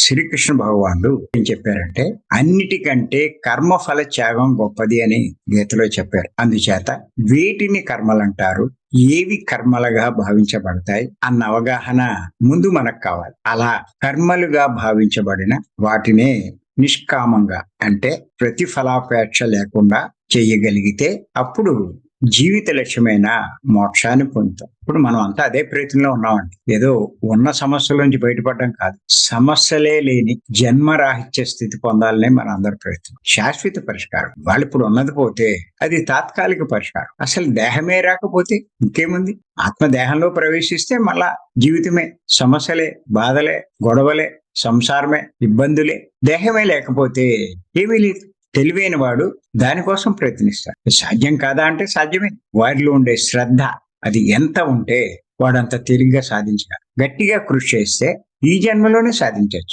శ్రీకృష్ణ భగవానుడు ఏం చెప్పారంటే, అన్నిటికంటే కర్మఫల త్యాగం గొప్పది అని గీతలో చెప్పారు. అందుచేత వేటిని కర్మలంటారు, ఏవి కర్మలుగా భావించబడతాయి అన్న అవగాహన ముందు మనకు కావాలి. అలా కర్మలుగా భావించబడిన వాటినే నిష్కామంగా, అంటే ప్రతిఫలాపేక్ష లేకుండా చేయగలిగితే అప్పుడు జీవిత లక్ష్యమైన మోక్షాన్ని పొందుతాం. ఇప్పుడు మనం అంతా అదే ప్రయత్నంలో ఉన్నామండి. ఏదో ఉన్న సమస్యల నుంచి బయటపడడం కాదు, సమస్యలే లేని జన్మరాహిత్య స్థితి పొందాలనే మన అందరి ప్రయత్నం. శాశ్వత పరిష్కారం వాళ్ళు ఇప్పుడు ఉన్నది పోతే అది తాత్కాలిక పరిష్కారం. అసలు దేహమే రాకపోతే ఇంకేముంది? ఆత్మ దేహంలో ప్రవేశిస్తే మళ్ళా జీవితమే సమస్యలే, బాధలే, గొడవలే, సంసారమే, ఇబ్బందులే. దేహమే లేకపోతే ఏమీ లేదు. తెలివైన వాడు దానికోసం ప్రయత్నిస్తాడు. సాధ్యం కాదా అంటే సాధ్యమే. వారిలో ఉండే శ్రద్ధ అది ఎంత ఉంటే వాడంత తేలిగ్గా సాధించగలడు. గట్టిగా కృషి చేస్తే ఈ జన్మలోనే సాధించవచ్చు.